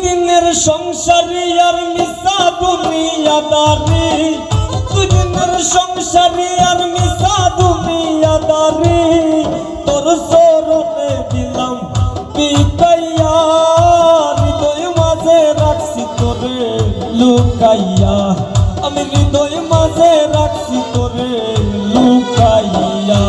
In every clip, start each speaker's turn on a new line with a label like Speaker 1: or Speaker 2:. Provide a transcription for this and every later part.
Speaker 1: দিনের সংসারী আর মিশা দুনিয়াদারি, দুই দিনের সংসারী আর মিশা দুনিয়াদারি, তোর চরণে দিলাম বিকাইয়া, হৃদয় মাঝে রাখছি তোরে লুকাইয়া, আমি হৃদয় মাঝে রাখছি তোরে লুকাইয়া।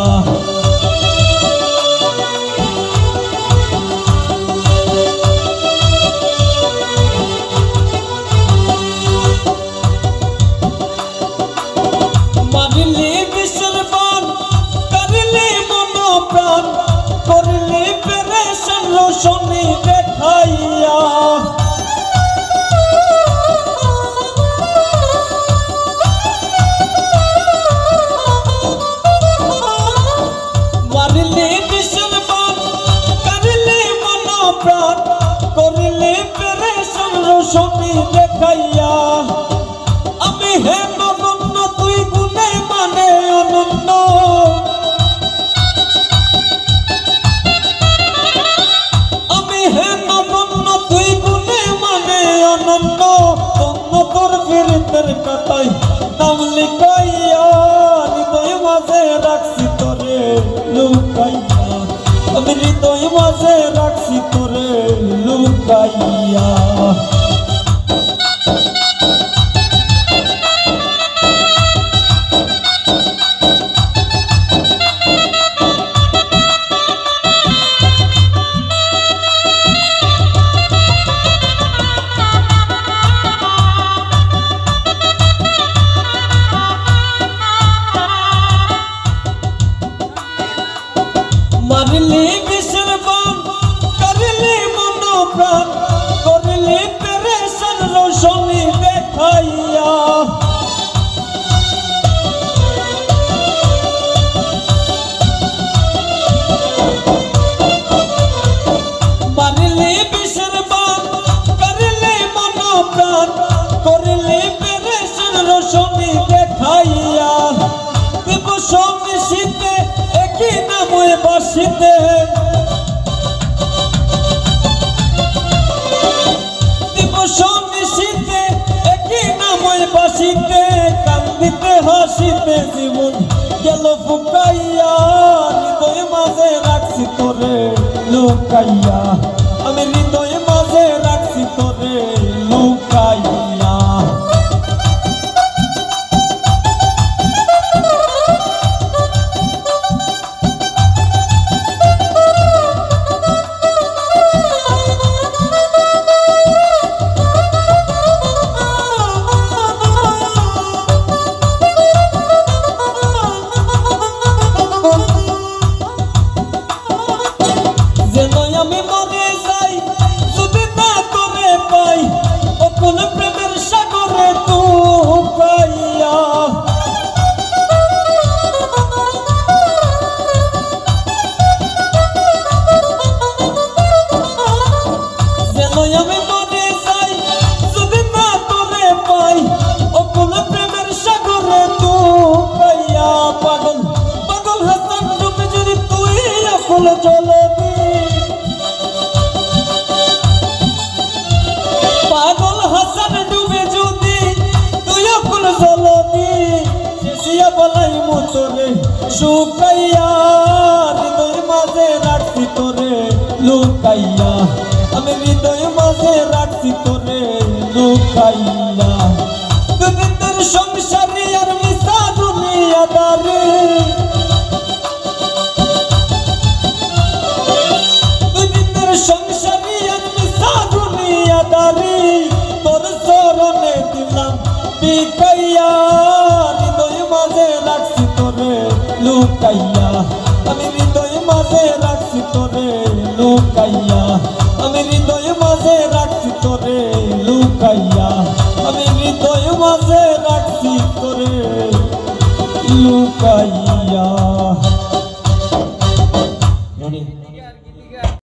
Speaker 1: মারিলে বিষের বান, কারিলে মনোপ্রাণ, করলে পেরেশান রোশনি দেখাইয়া, মারিলে বিষের বান, কারিলে মনোপ্রাণ, করলে পেরেশান রোশনি দেখাইয়া, আমি হে নগণ্য তুই গুণে মানে অনন্য, আমি হে নগণ্য তুই গুণে মানে অনন্য, অন্য তোর ফিরতের কথায় নাম লিখাইয়া, হৃদয় মাঝে রাখছি তোরে লুকাইয়া, আমি হৃদয় মাঝে রাখছি তোরে লুকাইয়া। মারিলে বিষের বান, কারিলে মনোপ্রাণ, করলে পেরেশান রোশনি দেখাইয়া, মারিলে বিষের বান, কারিলে মনোপ্রাণ, করলে পেরেশান রোশনি দেখাইয়া, দিবস মিশিতে একই নামে বাসিতে, দিবস মিশিতে একই নামে বাসিতে, কান্দিতে হাসিতে জীবন গেল ফুকাইয়া, হৃদয় মাঝে রাখছি তোরে লুকাইয়া, আমি হৃদয় মাঝে রাখছি তোরে লুকাইয়া। আমি মরে যাই যদি না তোরে পাই, অকুল প্রেমের সাগরে ডুবাইয়া, যেন আমি মরে যাই যদি না তোরে পাই, অকুল প্রেমের সাগরে ডুবাইয়া, পাগল পাগল হাসান ডুবে যদি তুই অকুল জলে দি, পাগল হাসান ডুবে যদি তুই অকুল জলদি, শেষিয়া বলাই মোতরে শুকাইয়া, হৃদয় মাঝে রাখছি তোরে লুকাইয়া, আমি হৃদয় মাঝে রাখছি তোরে লুকাইয়া। দুদিনের সংসারী আর মিশা দুনিয়াদারি, দুদিনের সংসারী আর মিশা দুনিয়াদারি, তোর চরণে দিলাম বিকাইয়া, হৃদয় মাঝে রাখছি তোরে লুকাইয়া, আমি হৃদয় মাঝে রাখছি তোরে লুকাইয়া, আমি হৃদয় মাঝে রাখছি তোরে লুকাইয়া, আমি হৃদয় মাঝে রাখছি তোরে লুকাইয়া।